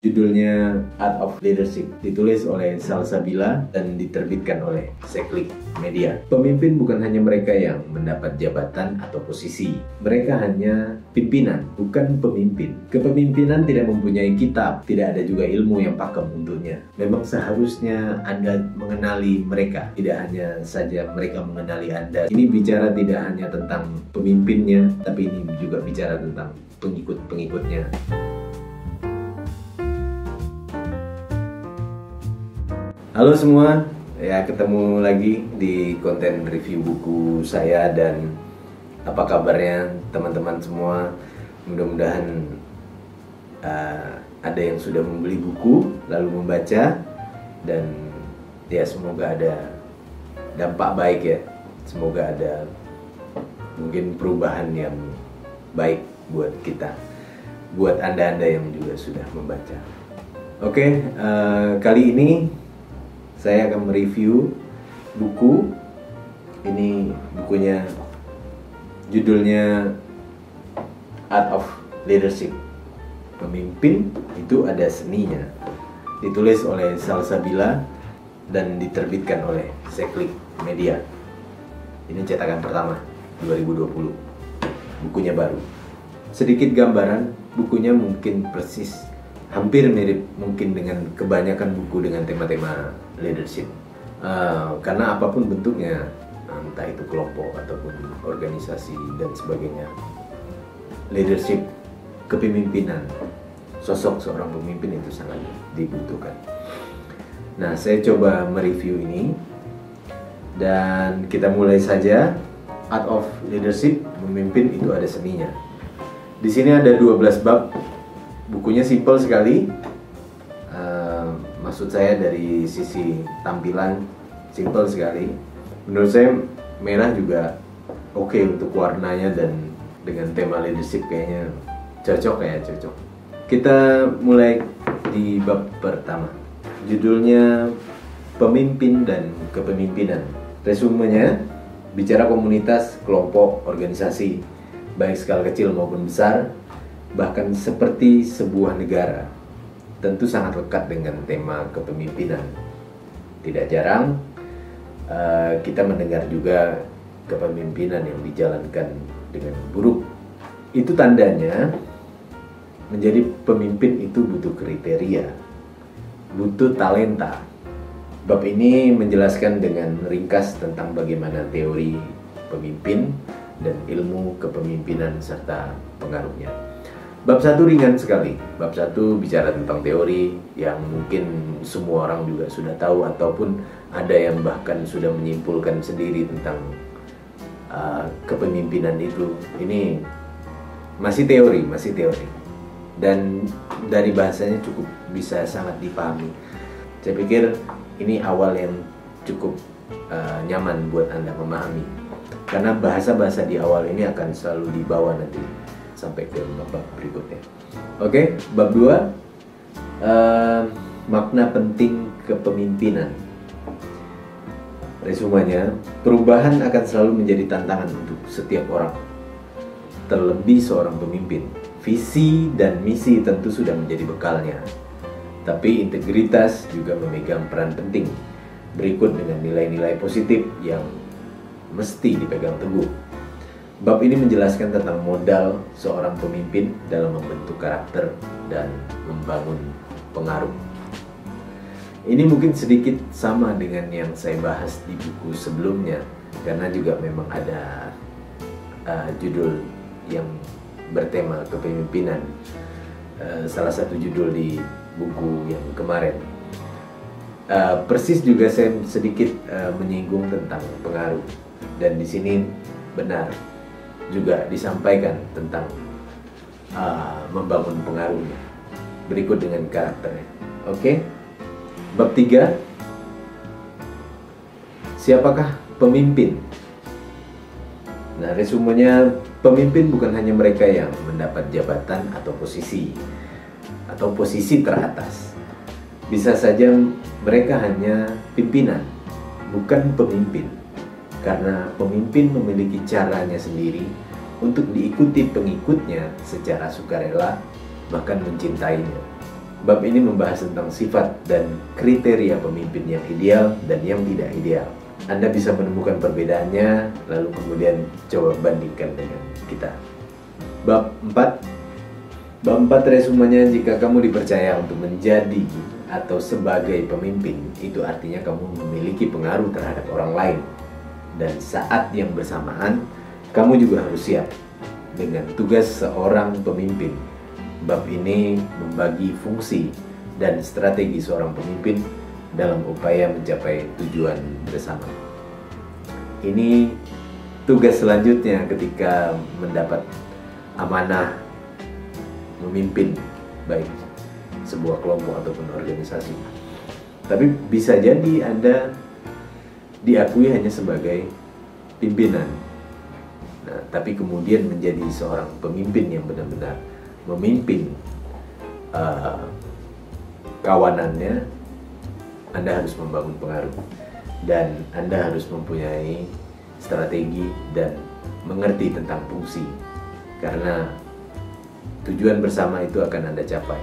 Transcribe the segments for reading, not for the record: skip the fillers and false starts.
Judulnya Art of Leadership, ditulis oleh Salsabila dan diterbitkan oleh Sekklik Media. Pemimpin bukan hanya mereka yang mendapat jabatan atau posisi. Mereka hanya pimpinan, bukan pemimpin. Kepemimpinan tidak mempunyai kitab, tidak ada juga ilmu yang pakem untuknya. Memang seharusnya Anda mengenali mereka, tidak hanya saja mereka mengenali Anda. Ini bicara tidak hanya tentang pemimpinnya, tapi ini juga bicara tentang pengikut-pengikutnya. Halo semua, ya ketemu lagi di konten review buku saya. Dan apa kabarnya teman-teman semua? Mudah-mudahan ada yang sudah membeli buku lalu membaca, dan ya semoga ada dampak baik ya. Semoga ada mungkin perubahan yang baik buat kita, buat anda-anda yang juga sudah membaca. Oke, kali ini saya akan mereview buku. Ini bukunya, judulnya Art of Leadership. Pemimpin itu ada seninya. Ditulis oleh Salsabila dan diterbitkan oleh Sekklik Media. Ini cetakan pertama 2020. Bukunya baru. Sedikit gambaran, bukunya mungkin persis hampir mirip mungkin dengan kebanyakan buku dengan tema-tema leadership, karena apapun bentuknya, entah itu kelompok ataupun organisasi dan sebagainya, leadership, kepemimpinan, sosok seorang pemimpin itu sangat dibutuhkan. Nah, saya coba mereview ini dan kita mulai saja. Art of Leadership, memimpin itu ada seninya. Di sini ada 12 bab. Bukunya simple sekali. Maksud saya dari sisi tampilan simple sekali. Menurut saya merah juga oke untuk warnanya, dan dengan tema leadership kayaknya cocok. Kita mulai di bab pertama. Judulnya Pemimpin dan Kepemimpinan. Resumenya bicara komunitas, kelompok, organisasi, baik skala kecil maupun besar, bahkan seperti sebuah negara. Tentu sangat lekat dengan tema kepemimpinan. Tidak jarang kita mendengar juga kepemimpinan yang dijalankan dengan buruk. Itu tandanya menjadi pemimpin itu butuh kriteria, butuh talenta. Bab ini menjelaskan dengan ringkas tentang bagaimana teori pemimpin dan ilmu kepemimpinan serta pengaruhnya. Bab 1 ringan sekali. Bab 1 bicara tentang teori yang mungkin semua orang juga sudah tahu, ataupun ada yang bahkan sudah menyimpulkan sendiri tentang kepemimpinan itu. Ini masih teori. Dan dari bahasanya cukup bisa sangat dipahami. Saya pikir ini awal yang cukup nyaman buat Anda memahami, karena bahasa-bahasa di awal ini akan selalu dibawa nanti sampai ke bab berikutnya. Oke, bab 2, makna penting kepemimpinan. Resumenya, perubahan akan selalu menjadi tantangan untuk setiap orang, terlebih seorang pemimpin. Visi dan misi tentu sudah menjadi bekalnya, tapi integritas juga memegang peran penting, berikut dengan nilai-nilai positif yang mesti dipegang teguh. Bab ini menjelaskan tentang modal seorang pemimpin dalam membentuk karakter dan membangun pengaruh. Ini mungkin sedikit sama dengan yang saya bahas di buku sebelumnya, karena juga memang ada judul yang bertema kepemimpinan. Salah satu judul di buku yang kemarin. Persis juga saya sedikit menyinggung tentang pengaruh, dan di sini benar juga disampaikan tentang membangun pengaruhnya, berikut dengan karakternya. Oke, bab 3, siapakah pemimpin? Nah, resumenya, pemimpin bukan hanya mereka yang mendapat jabatan atau posisi teratas. Bisa saja mereka hanya pimpinan, bukan pemimpin. Karena pemimpin memiliki caranya sendiri untuk diikuti pengikutnya secara sukarela, bahkan mencintainya. Bab ini membahas tentang sifat dan kriteria pemimpin yang ideal dan yang tidak ideal. Anda bisa menemukan perbedaannya, lalu kemudian coba bandingkan dengan kita. Bab 4. Bab 4 resumenya, jika kamu dipercaya untuk menjadi atau sebagai pemimpin, itu artinya kamu memiliki pengaruh terhadap orang lain. Dan saat yang bersamaan, kamu juga harus siap dengan tugas seorang pemimpin. Bab ini membagi fungsi dan strategi seorang pemimpin dalam upaya mencapai tujuan bersama. Ini tugas selanjutnya ketika mendapat amanah memimpin baik sebuah kelompok ataupun organisasi. Tapi bisa jadi Anda diakui hanya sebagai pimpinan. Nah, tapi kemudian menjadi seorang pemimpin yang benar-benar memimpin kawanannya, Anda harus membangun pengaruh dan Anda harus mempunyai strategi dan mengerti tentang fungsi, karena tujuan bersama itu akan Anda capai.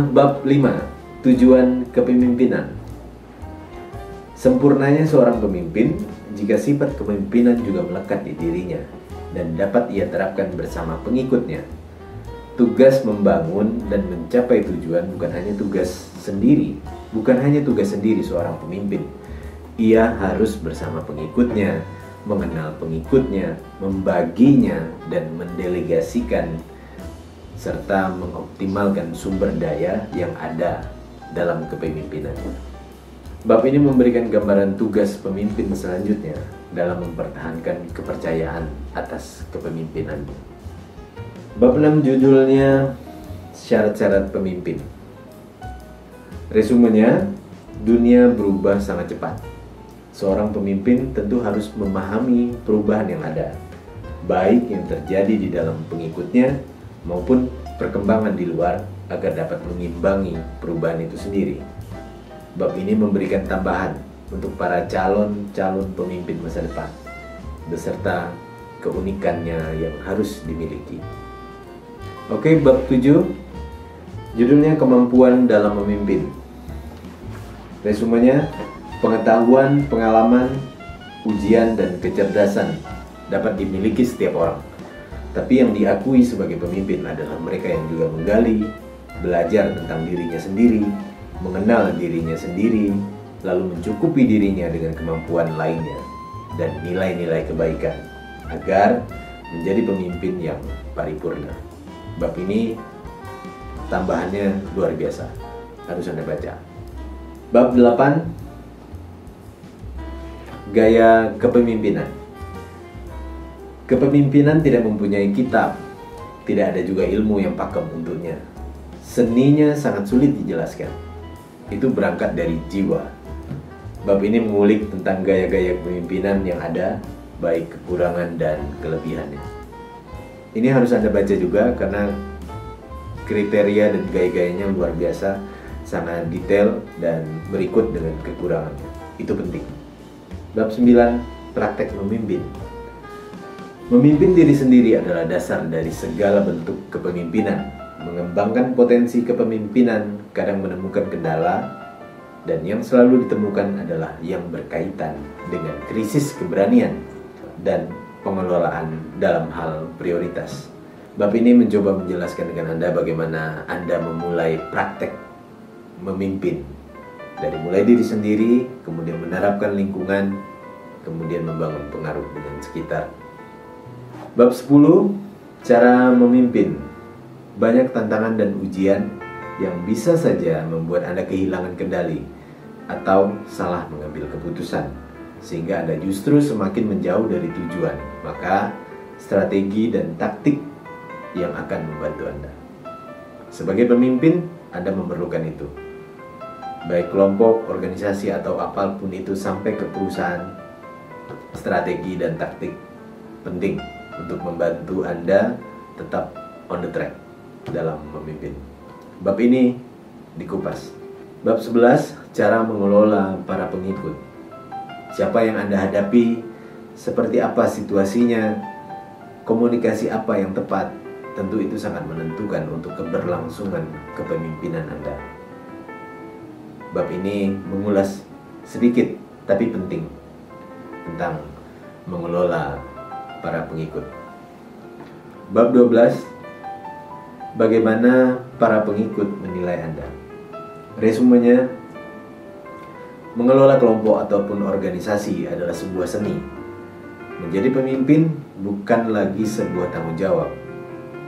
Bab 5. Tujuan kepemimpinan. Sempurnanya seorang pemimpin jika sifat kepemimpinan juga melekat di dirinya dan dapat ia terapkan bersama pengikutnya. Tugas membangun dan mencapai tujuan bukan hanya tugas sendiri seorang pemimpin. Ia harus bersama pengikutnya, mengenal pengikutnya, membaginya, dan mendelegasikan serta mengoptimalkan sumber daya yang ada dalam kepemimpinan. Bab ini memberikan gambaran tugas pemimpin selanjutnya dalam mempertahankan kepercayaan atas kepemimpinan. Bab 6 judulnya syarat-syarat pemimpin. Resumenya, dunia berubah sangat cepat. Seorang pemimpin tentu harus memahami perubahan yang ada, baik yang terjadi di dalam pengikutnya maupun perkembangan di luar, agar dapat mengimbangi perubahan itu sendiri. Bab ini memberikan tambahan untuk para calon pemimpin masa depan, beserta keunikannya yang harus dimiliki. Oke, bab 7, judulnya kemampuan dalam memimpin. Resumenya, pengetahuan, pengalaman, ujian, dan kecerdasan dapat dimiliki setiap orang. Tapi yang diakui sebagai pemimpin adalah mereka yang juga menggali, belajar tentang dirinya sendiri, mengenal dirinya sendiri, lalu mencukupi dirinya dengan kemampuan lainnya dan nilai-nilai kebaikan agar menjadi pemimpin yang paripurna. Bab ini tambahannya luar biasa, harus Anda baca. Bab 8, gaya kepemimpinan. Kepemimpinan tidak mempunyai kitab, tidak ada juga ilmu yang pakem untuknya. Seninya sangat sulit dijelaskan. Itu berangkat dari jiwa. Bab ini mengulik tentang gaya-gaya kepemimpinan yang ada, baik kekurangan dan kelebihannya. Ini harus Anda baca juga karena kriteria dan gaya-gayanya luar biasa, sangat detail dan berikut dengan kekurangannya. Itu penting. Bab 9, praktek memimpin. Memimpin diri sendiri adalah dasar dari segala bentuk kepemimpinan. Mengembangkan potensi kepemimpinan kadang menemukan kendala, dan yang selalu ditemukan adalah yang berkaitan dengan krisis keberanian dan pengelolaan dalam hal prioritas. Bab ini mencoba menjelaskan dengan Anda bagaimana Anda memulai praktek memimpin dari mulai diri sendiri, kemudian menerapkan lingkungan, kemudian membangun pengaruh dengan sekitar. Bab 10, cara memimpin. Banyak tantangan dan ujian yang bisa saja membuat Anda kehilangan kendali atau salah mengambil keputusan, sehingga Anda justru semakin menjauh dari tujuan. Maka strategi dan taktik yang akan membantu Anda. Sebagai pemimpin, Anda memerlukan itu. Baik kelompok, organisasi, atau apapun itu sampai ke perusahaan, strategi dan taktik penting untuk membantu Anda tetap on the track dalam memimpin. Bab ini dikupas. Bab 11, cara mengelola para pengikut. Siapa yang Anda hadapi, seperti apa situasinya, komunikasi apa yang tepat, tentu itu sangat menentukan untuk keberlangsungan kepemimpinan Anda. Bab ini mengulas sedikit tapi penting tentang mengelola para pengikut. Bab 12, bagaimana para pengikut menilai Anda. Resumenya, mengelola kelompok ataupun organisasi adalah sebuah seni. Menjadi pemimpin bukan lagi sebuah tanggung jawab,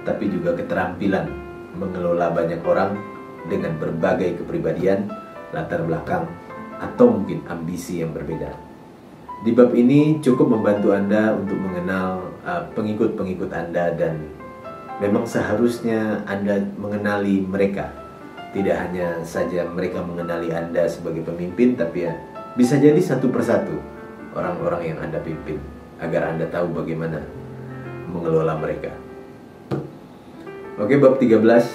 tapi juga keterampilan mengelola banyak orang dengan berbagai kepribadian, latar belakang, atau mungkin ambisi yang berbeda. Di bab ini cukup membantu Anda untuk mengenal pengikut-pengikut Anda, dan memang seharusnya Anda mengenali mereka. Tidak hanya saja mereka mengenali Anda sebagai pemimpin, tapi ya bisa jadi satu persatu orang-orang yang Anda pimpin, agar Anda tahu bagaimana mengelola mereka. Oke, bab 13,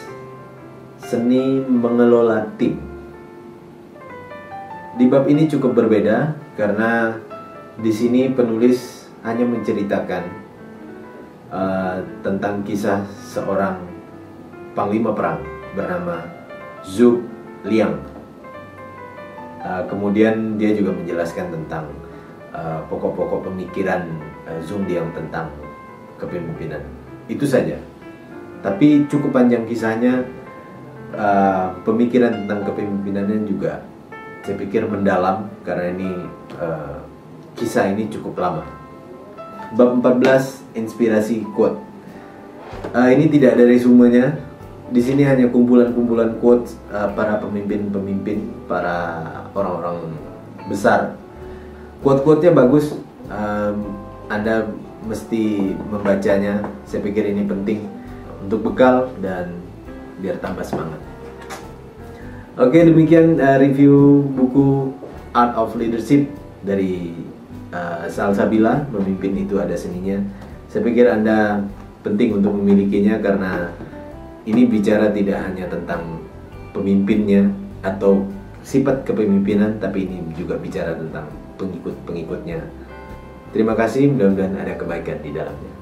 seni mengelola tim. Di bab ini cukup berbeda karena di sini penulis hanya menceritakan tentang kisah seorang panglima perang bernama Zhuge Liang. Kemudian dia juga menjelaskan tentang pokok-pokok pemikiran Zhuge Liang tentang kepemimpinan. Itu saja. Tapi cukup panjang kisahnya. Pemikiran tentang kepemimpinannya juga saya pikir mendalam, karena ini kisah ini cukup lama. Bab 14, inspirasi quote. Ini tidak ada resumenya. Di sini hanya kumpulan-kumpulan quotes para pemimpin-pemimpin, para orang-orang besar. Quote-quote-nya bagus. Anda mesti membacanya. Saya pikir ini penting untuk bekal dan biar tambah semangat. Oke, demikian review buku Art of Leadership dari Salsabila, Memimpin Itu Ada Seninya. Saya pikir Anda penting untuk memilikinya karena ini bicara tidak hanya tentang pemimpinnya atau sifat kepemimpinan, tapi ini juga bicara tentang pengikut-pengikutnya. Terima kasih, mudah-mudahan ada kebaikan di dalamnya.